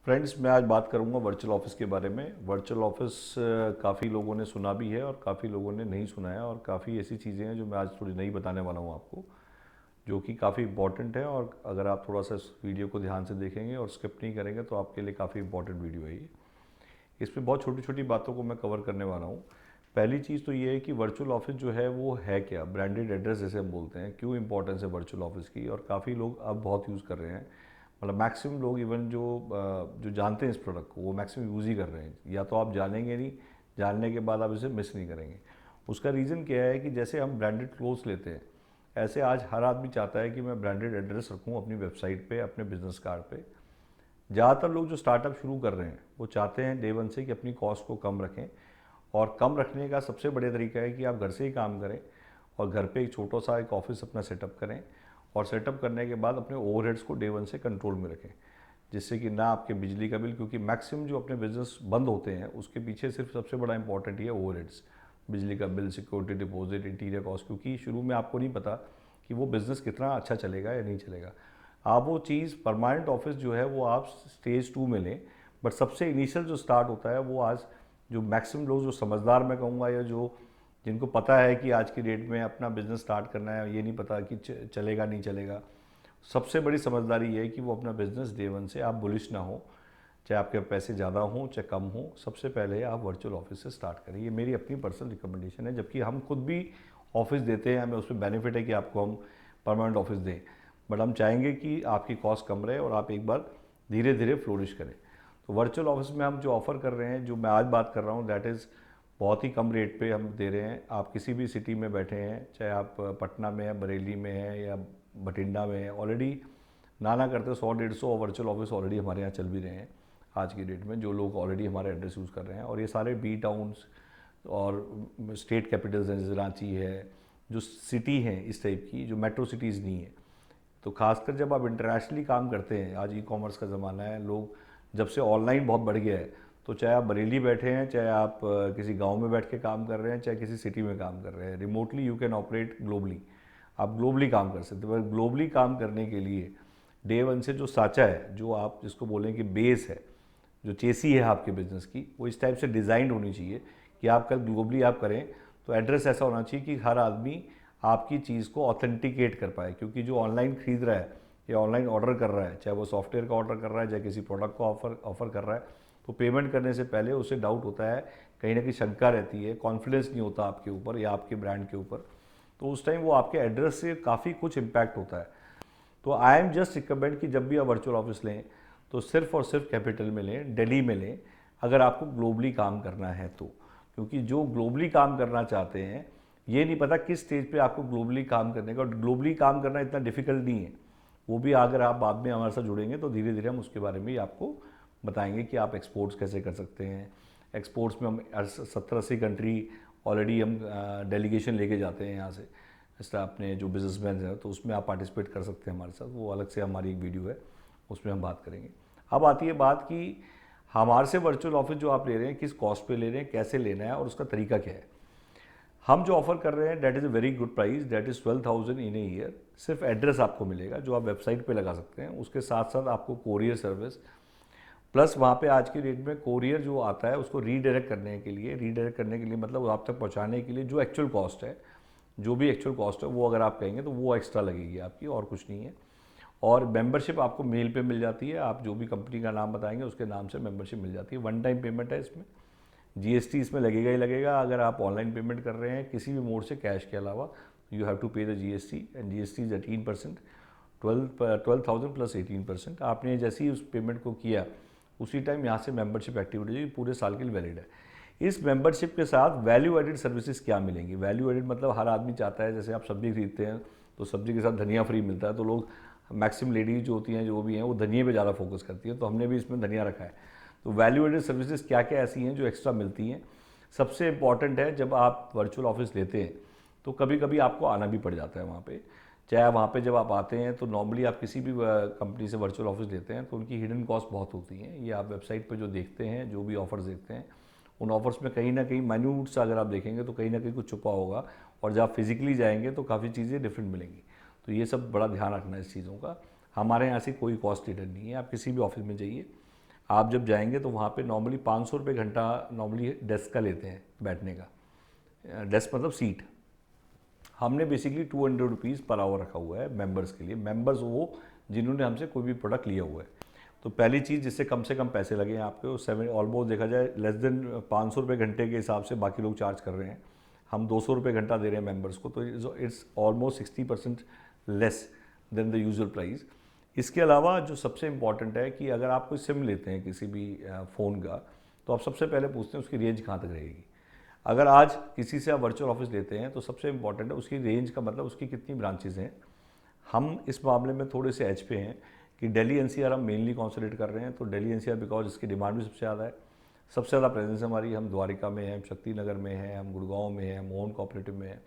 Friends, मैं आज बात करूंगा वर्चुअल ऑफिस के बारे में। वर्चुअल ऑफिस काफ़ी लोगों ने सुना भी है और काफ़ी लोगों ने नहीं सुना है, और काफ़ी ऐसी चीज़ें हैं जो मैं आज थोड़ी नई बताने वाला हूं आपको, जो कि काफ़ी इंपॉर्टेंट है। और अगर आप थोड़ा सा इस वीडियो को ध्यान से देखेंगे और स्किप नहीं करेंगे तो आपके लिए काफ़ी इंपॉर्टेंट वीडियो है ये। इसमें बहुत छोटी छोटी बातों को मैं कवर करने वाला हूँ। पहली चीज़ तो ये है कि वर्चुअल ऑफिस जो है वो है क्या, ब्रांडेड एड्रेस जैसे हम बोलते हैं, क्यों इंपॉर्टेंस है वर्चुअल ऑफिस की, और काफ़ी लोग अब बहुत यूज़ कर रहे हैं। मतलब मैक्सिमम लोग, इवन जो जानते हैं इस प्रोडक्ट को, वो मैक्सिमम यूज़ ही कर रहे हैं। या तो आप जानेंगे नहीं, जानने के बाद आप इसे मिस नहीं करेंगे। उसका रीज़न क्या है कि जैसे हम ब्रांडेड क्लोथ्स लेते हैं, ऐसे आज हर आदमी चाहता है कि मैं ब्रांडेड एड्रेस रखूँ अपनी वेबसाइट पे, अपने बिजनेस कार्ड पे। ज़्यादातर लोग जो स्टार्टअप शुरू कर रहे हैं वो चाहते हैं डे वन से कि अपनी कॉस्ट को कम रखें, और कम रखने का सबसे बढ़िया तरीका है कि आप घर से ही काम करें और घर पे एक छोटा सा एक ऑफिस अपना सेटअप करें, और सेटअप करने के बाद अपने ओवरहेड्स को डे वन से कंट्रोल में रखें, जिससे कि ना आपके बिजली का बिल, क्योंकि मैक्सिमम जो अपने बिजनेस बंद होते हैं उसके पीछे सिर्फ सबसे बड़ा इंपॉर्टेंट ये है ओवरहेड्स। बिजली का bill, security deposit, interior cost, क्योंकि शुरू में आपको नहीं पता कि वो बिज़नेस कितना अच्छा चलेगा या नहीं चलेगा। आप वो चीज़ परमानेंट ऑफिस जो है वो आप स्टेज 2 में लें। बट सबसे इनिशियल जो स्टार्ट होता है वो आज जो मैक्सिमम लोग, जो समझदार मैं कहूँगा, या जो जिनको पता है कि आज की डेट में अपना बिजनेस स्टार्ट करना है, ये नहीं पता कि चलेगा नहीं चलेगा, सबसे बड़ी समझदारी ये है कि वो अपना बिजनेस डे वन से, आप बुलिश ना हो, चाहे आपके पैसे ज़्यादा हों चाहे कम हों, सबसे पहले आप वर्चुअल ऑफिस से स्टार्ट करें। ये मेरी अपनी पर्सनल रिकमेंडेशन है, जबकि हम खुद भी ऑफिस देते हैं, हमें उसमें बेनिफिट है कि आपको हम परमानेंट ऑफिस दें। बट हम चाहेंगे कि आपकी कॉस्ट कम रहे और आप एक बार धीरे धीरे फ्लोरिश करें। तो वर्चुअल ऑफिस में हम जो ऑफ़र कर रहे हैं, जो मैं आज बात कर रहा हूँ, दैट इज़ बहुत ही कम रेट पे हम दे रहे हैं। आप किसी भी सिटी में बैठे हैं, चाहे आप पटना में है, बरेली में है, या बठिंडा में है, ऑलरेडी ना करते 100-150 वर्चुअल ऑफिस ऑलरेडी हमारे यहाँ चल भी रहे हैं आज की डेट में, जो लोग ऑलरेडी हमारे एड्रेस यूज़ कर रहे हैं। और ये सारे बी टाउन्स और स्टेट कैपिटल्स हैं, जैसे रांची है, जो सिटी हैं इस टाइप की, जो मेट्रो सिटीज़ नहीं है। तो खासकर जब आप इंटरनेशनली काम करते हैं, आज ई कॉमर्स का ज़माना है, लोग जब से ऑनलाइन बहुत बढ़ गया है, तो चाहे आप बरेली बैठे हैं, चाहे आप किसी गांव में बैठ के काम कर रहे हैं, चाहे किसी सिटी में काम कर रहे हैं, remotely you can operate globally. आप ग्लोबली काम कर सकते हैं। पर ग्लोबली काम करने के लिए डे वन से जो साँचा है, जो आप जिसको बोलें कि बेस है, जो चेसी है आपके बिजनेस की, वो इस टाइप से डिज़ाइंड होनी चाहिए कि आप कल ग्लोबली आप करें तो एड्रेस ऐसा होना चाहिए कि हर आदमी आपकी चीज़ को ऑथेंटिकेट कर पाए। क्योंकि जो ऑनलाइन खरीद रहा है या ऑनलाइन ऑर्डर कर रहा है, चाहे वो सॉफ्टवेयर का ऑर्डर कर रहा है, चाहे किसी प्रोडक्ट को ऑफर कर रहा है, तो पेमेंट करने से पहले उसे डाउट होता है, कहीं ना कहीं शंका रहती है, कॉन्फिडेंस नहीं होता आपके ऊपर या आपके ब्रांड के ऊपर। तो उस टाइम वो आपके एड्रेस से काफ़ी कुछ इम्पैक्ट होता है। तो आई एम जस्ट रिकमेंड कि जब भी आप वर्चुअल ऑफिस लें तो सिर्फ और सिर्फ कैपिटल में लें, दिल्ली में लें, अगर आपको ग्लोबली काम करना है तो। क्योंकि जो ग्लोबली काम करना चाहते हैं, ये नहीं पता किस स्टेज पे आपको ग्लोबली काम करने का, और ग्लोबली काम करना इतना डिफिकल्ट नहीं है। वो भी अगर आप बाद में हमारे साथ जुड़ेंगे तो धीरे धीरे हम उसके बारे में भी आपको बताएंगे कि आप एक्सपोर्ट्स कैसे कर सकते हैं। एक्सपोर्ट्स में हम 70-80 कंट्री ऑलरेडी हम डेलीगेशन लेके जाते हैं यहाँ से। इस तरह अपने जो बिजनेसमैन हैं, तो उसमें आप पार्टिसिपेट कर सकते हैं हमारे साथ, वो अलग से हमारी एक वीडियो है, उसमें हम बात करेंगे। अब आती है बात कि हमारे से वर्चुअल ऑफिस जो आप ले रहे हैं, किस कॉस्ट पे ले रहे हैं, कैसे लेना है, और उसका तरीका क्या है। हम जो ऑफर कर रहे हैं that is a very good price, that is 12,000 in a year. सिर्फ एड्रेस आपको मिलेगा जो आप वेबसाइट पे लगा सकते हैं, उसके साथ साथ आपको कोरियर सर्विस, प्लस वहाँ पे आज की डेट में कोरियर जो आता है उसको रीडायरेक्ट करने के लिए मतलब आप तक पहुँचाने के लिए जो एक्चुअल कॉस्ट है, जो भी एक्चुअल कॉस्ट है वो अगर आप कहेंगे तो वो एक्स्ट्रा लगेगी आपकी, और कुछ नहीं है। और मेंबरशिप आपको मेल पे मिल जाती है, आप जो भी कंपनी का नाम बताएंगे उसके नाम से मेंबरशिप मिल जाती है। वन टाइम पेमेंट है इसमें, जीएसटी इसमें लगेगा ही लगेगा। अगर आप ऑनलाइन पेमेंट कर रहे हैं किसी भी मोड से कैश के अलावा, यू हैव टू पे the GST, and GST is 18%, 12,000 plus 18%। आपने जैसे ही उस पेमेंट को किया उसी टाइम यहाँ से मेंबरशिप एक्टिविटी पूरे साल के लिए वैलिड है। इस मेंबरशिप के साथ वैल्यू एडेड सर्विसेज क्या मिलेंगी। वैल्यू एडेड मतलब हर आदमी चाहता है, जैसे आप सब्जी खरीदते हैं तो सब्जी के साथ धनिया फ्री मिलता है, तो लोग मैक्सिमम लेडीज जो होती हैं, जो भी हैं, वो धनिया पे ज़्यादा फोकस करती हैं, तो हमने भी इसमें धनिया रखा है। तो वैल्यू एडेड सर्विसेज क्या क्या ऐसी हैं जो एक्स्ट्रा मिलती हैं। सबसे इंपॉर्टेंट है, जब आप वर्चुअल ऑफिस लेते हैं तो कभी कभी आपको आना भी पड़ जाता है वहाँ पे। चाहे वहाँ पे जब आप आते हैं तो नॉर्मली आप किसी भी कंपनी से वर्चुअल ऑफिस लेते हैं तो उनकी हिडन कॉस्ट बहुत होती हैं। ये आप वेबसाइट पर जो देखते हैं, जो भी ऑफर्स देखते हैं, उन ऑफर्स में कहीं ना कहीं माइन्यूट सा अगर आप देखेंगे तो कहीं ना कहीं कुछ छुपा होगा, और जब आप फिजिकली जाएंगे तो काफ़ी चीज़ें डिफरेंट मिलेंगी। तो ये सब बड़ा ध्यान रखना है इस चीज़ों का। हमारे यहाँ से कोई कॉस्ट रिटर्न नहीं है, आप किसी भी ऑफिस में जाइए, आप जब जाएंगे तो वहाँ पे नॉर्मली 500 रुपये घंटा नॉर्मली डेस्क का लेते हैं बैठने का। डेस्क मतलब सीट। हमने बेसिकली 200 रुपीज़ पर आवर रखा हुआ है मेंबर्स के लिए। मेंबर्स वो जिन्होंने हमसे कोई भी प्रोडक्ट लिया हुआ है। तो पहली चीज़ जिससे कम से कम पैसे लगे हैं आपके, वो ऑलमोस्ट देखा जाए लेस देन 500 रुपये घंटे के हिसाब से बाकी लोग चार्ज कर रहे हैं। हम 200 रुपये घंटा दे रहे हैं मेंबर्स को, तो it's almost 60% less than the usual price. इसके अलावा जो सबसे इम्पॉर्टेंट है कि अगर आप कोई सिम लेते हैं किसी भी फ़ोन का, तो आप सबसे पहले पूछते हैं उसकी रेंज कहाँ तक रहेगी। अगर आज किसी से आप वर्चुअल ऑफिस लेते हैं तो सबसे इम्पॉर्टेंट है उसकी रेंज का मतलब उसकी कितनी ब्रांचेज हैं। हम इस मामले में थोड़े से एज पे हैं कि दिल्ली एनसीआर हम मेनली कॉन्सेंट्रेट कर रहे हैं। तो दिल्ली एनसीआर बिकॉज इसकी डिमांड भी सबसे ज़्यादा है, सबसे ज़्यादा प्रेजेंस हमारी। हम द्वारिका में हैं, हम शक्ति नगर में हैं, हम गुड़गांव में हैं, हम मोहन कोऑपरेटिव में हैं।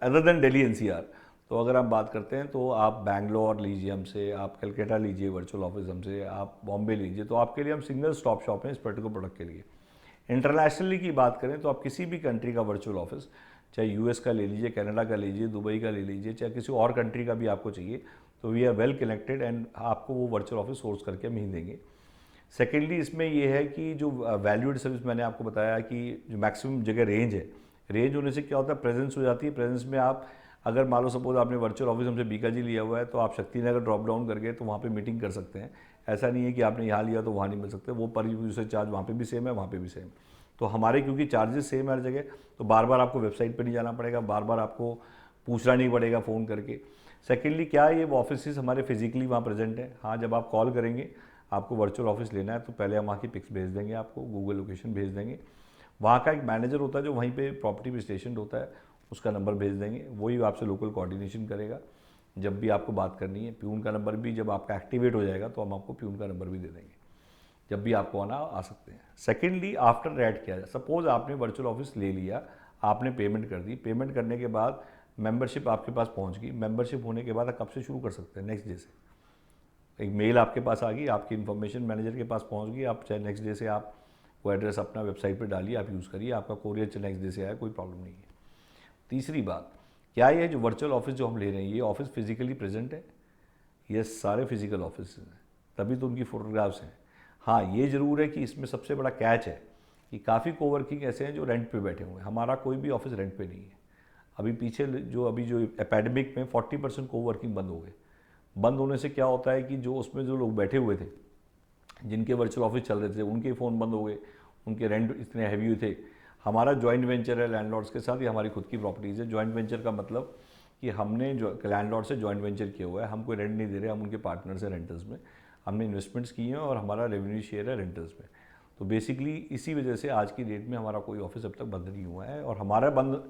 अदर देन दिल्ली एनसीआर तो अगर आप बात करते हैं तो आप बैंगलोर लीजिए हमसे, आप कलकत्ता लीजिए वर्चुअल ऑफिस हमसे, आप बॉम्बे लीजिए, तो आपके लिए हम सिंगल स्टॉप शॉप हैं इस पर्टिकुलर प्रोडक्ट के लिए। इंटरनेशनली की बात करें तो आप किसी भी कंट्री का वर्चुअल ऑफिस, चाहे यूएस का ले लीजिए, कनाडा का ले लीजिए, दुबई का ले लीजिए, चाहे किसी और कंट्री का भी आपको चाहिए, तो we are well connected and आपको वो वर्चुअल ऑफिस सोर्स करके हम ही देंगे। सेकेंडली इसमें ये है कि जो वैल्यूड सर्विस मैंने आपको बताया कि जो मैक्सिमम जगह रेंज है, रेंज होने से क्या होता है प्रेजेंस हो जाती है। प्रेजेंस में आप अगर मान लो सपोज आपने वर्चुअल ऑफिस हमसे बीकाजी लिया हुआ है तो आप शक्ति नगर ड्रॉप डाउन करके तो वहाँ पे मीटिंग कर सकते हैं। ऐसा नहीं है कि आपने यहाँ लिया तो वहाँ नहीं मिल सकते, वो पर यूसेज चार्ज वहाँ पे भी सेम है, वहाँ पे भी सेम। तो हमारे क्योंकि चार्जेस सेम है हर जगह, तो बार बार आपको वेबसाइट पर नहीं जाना पड़ेगा, बार बार आपको पूछना नहीं पड़ेगा फ़ोन करके। सेकेंडली क्या ये ऑफिस हमारे फिजिकली वहाँ प्रेजेंट है। हाँ, जब आप कॉल करेंगे आपको वर्चुअल ऑफिस लेना है तो पहले हम वहाँ की पिक्स भेज देंगे, आपको गूगल लोकेशन भेज देंगे। वहाँ का एक मैनेजर होता है जो वहीं पे प्रॉपर्टी पे स्टेशन होता है, उसका नंबर भेज देंगे, वही आपसे लोकल कोऑर्डिनेशन करेगा जब भी आपको बात करनी है। प्यून का नंबर भी जब आपका एक्टिवेट हो जाएगा तो हम आपको प्यून का नंबर भी दे देंगे, जब भी आपको आना आ सकते हैं। सेकेंडली आफ्टर दैट क्या है, सपोज आपने वर्चुअल ऑफिस ले लिया, आपने पेमेंट कर दी, पेमेंट करने के बाद मेंबरशिप आपके पास पहुंच गई। मेंबरशिप होने के बाद आप कब से शुरू कर सकते हैं? नेक्स्ट डे से। एक मेल आपके पास आ गई, आपकी इन्फॉर्मेशन मैनेजर के पास पहुंच गई, आप चाहे नेक्स्ट डे से आप वो एड्रेस अपना वेबसाइट पर डालिए, आप यूज़ करिए, आपका कोरियर नेक्स्ट डे से आया, कोई प्रॉब्लम नहीं है। तीसरी बात क्या ये जो वर्चुअल ऑफिस जो हम ले रहे हैं ये ऑफिस फिजिकली प्रेजेंट है? ये सारे फिजिकल ऑफिस हैं, तभी तो उनकी फ़ोटोग्राफ्स हैं। हाँ, ये ज़रूर है कि इसमें सबसे बड़ा कैच है कि काफ़ी कोवर्किंग ऐसे हैं जो रेंट पे बैठे हुए हैं। हमारा कोई भी ऑफिस रेंट पे नहीं है। अभी पीछे जो एपेडमिक में 40% कोवर्किंग बंद हो गए। बंद होने से क्या होता है कि जो उसमें जो लोग बैठे हुए थे, जिनके वर्चुअल ऑफिस चल रहे थे, उनके फ़ोन बंद हो गए, उनके रेंट इतने हैवी थे। हमारा जॉइंट वेंचर है लैंडलॉर्ड्स के साथ, ये हमारी खुद की प्रॉपर्टीज़ है। जॉइंट वेंचर का मतलब कि हमने जो लैंडलॉर्ड से जॉइंट वेंचर किया हुआ है, हम कोई रेंट नहीं दे रहे, हम उनके पार्टनर्स हैं रेंटर्स में, हमने इन्वेस्टमेंट्स किए हैं और हमारा रेवेन्यू शेयर है रेंटर्स में। तो बेसिकली इसी वजह से आज की डेट में हमारा कोई ऑफिस अब तक बंद नहीं हुआ है। और हमारा बंद,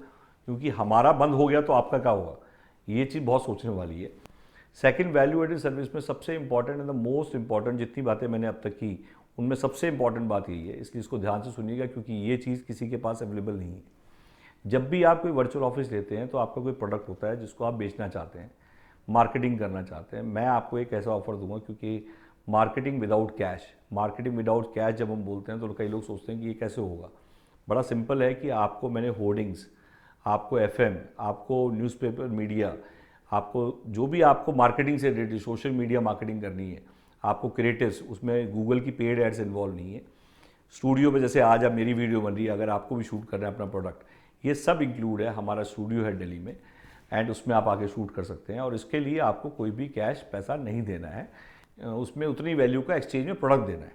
क्योंकि हमारा बंद हो गया तो आपका क्या होगा, ये चीज़ बहुत सोचने वाली है। सेकंड, वैल्यू एडेड सर्विस में सबसे important and the most important, जितनी बातें मैंने अब तक की उनमें सबसे इंपॉर्टेंट बात यही है, इसलिए इसको ध्यान से सुनिएगा क्योंकि ये चीज़ किसी के पास अवेलेबल नहीं है। जब भी आप कोई वर्चुअल ऑफिस लेते हैं तो आपका कोई प्रोडक्ट होता है जिसको आप बेचना चाहते हैं, मार्केटिंग करना चाहते हैं। मैं आपको एक ऐसा ऑफर दूंगा, क्योंकि मार्केटिंग विदाउट कैश जब हम बोलते हैं तो कई लोग सोचते हैं कि ये कैसे होगा। बड़ा सिंपल है कि आपको मैंने होर्डिंग्स, आपको एफएम, आपको न्यूज़पेपर मीडिया, आपको जो भी आपको मार्केटिंग से रिलेटेड सोशल मीडिया मार्केटिंग करनी है, आपको क्रिएटिव्स, उसमें गूगल की पेड एड्स इन्वॉल्व नहीं है। स्टूडियो में जैसे आज आप मेरी वीडियो बन रही है, अगर आपको भी शूट करना है अपना प्रोडक्ट, ये सब इंक्लूड है। हमारा स्टूडियो है दिल्ली में एंड उसमें आप आके शूट कर सकते हैं और इसके लिए आपको कोई भी कैश पैसा नहीं देना है, उसमें उतनी वैल्यू का एक्सचेंज में प्रोडक्ट देना है।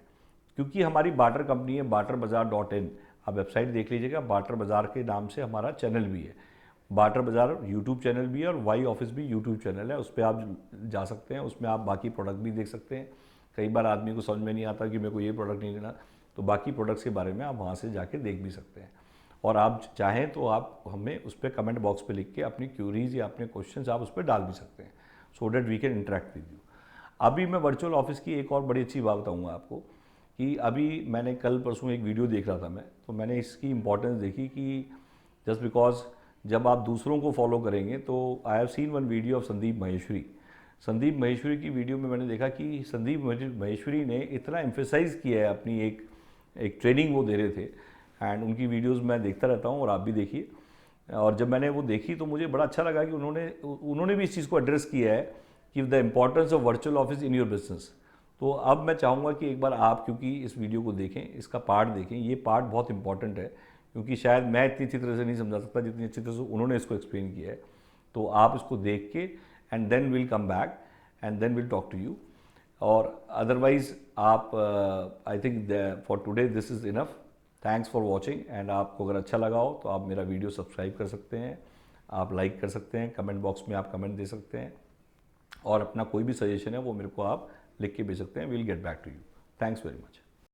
क्योंकि हमारी बाटर कंपनी है, barterbazaar.in, आप वेबसाइट देख लीजिएगा। बाटर बाज़ार के नाम से हमारा चैनल भी है, बाटर बाज़ार यूट्यूब चैनल भी है और वाई ऑफिस भी यूट्यूब चैनल है, उस पर आप जा सकते हैं। उसमें आप बाकी प्रोडक्ट भी देख सकते हैं। कई बार आदमी को समझ में नहीं आता कि मेरे को ये प्रोडक्ट नहीं लेना, तो बाकी प्रोडक्ट्स के बारे में आप वहाँ से जाके देख भी सकते हैं। और आप चाहें तो आप हमें उस पर कमेंट बॉक्स पे लिख के अपनी क्यूरीज या अपने क्वेश्चंस आप उस पर डाल भी सकते हैं, so that we can interact with you. अभी मैं वर्चुअल ऑफिस की एक और बड़ी अच्छी बात बताऊँगा आपको कि अभी मैंने कल परसों एक वीडियो देख रहा था मैं, तो मैंने इसकी इंपॉर्टेंस देखी कि जस्ट बिकॉज जब आप दूसरों को फॉलो करेंगे, तो I have seen one video of Sandeep Maheshwari की वीडियो में मैंने देखा कि संदीप महेश्वरी ने इतना एम्फेसाइज़ किया है अपनी एक ट्रेनिंग वो दे रहे थे, एंड उनकी वीडियोस मैं देखता रहता हूँ और आप भी देखिए। और जब मैंने वो देखी तो मुझे बड़ा अच्छा लगा कि उन्होंने भी इस चीज़ को एड्रेस किया है कि the importance of virtual office in your business. तो अब मैं चाहूँगा कि एक बार आप क्योंकि इस वीडियो को देखें, इसका पार्ट देखें, ये पार्ट बहुत इंपॉर्टेंट है क्योंकि शायद मैं इतनी अच्छी तरह से नहीं समझा सकता जितनी अच्छी तरह से उन्होंने इसको एक्सप्लेन किया है। तो आप इसको देख के and then will come back and then will talk to you, और अदरवाइज आप I think for today this is enough. Thanks for watching, and आपको अगर अच्छा लगा हो तो आप मेरा वीडियो सब्सक्राइब कर सकते हैं, आप लाइक कर सकते हैं, कमेंट बॉक्स में आप कमेंट दे सकते हैं, और अपना कोई भी सजेशन है वो मेरे को आप लिख के भेज सकते हैं। Will get back to you. Thanks very much.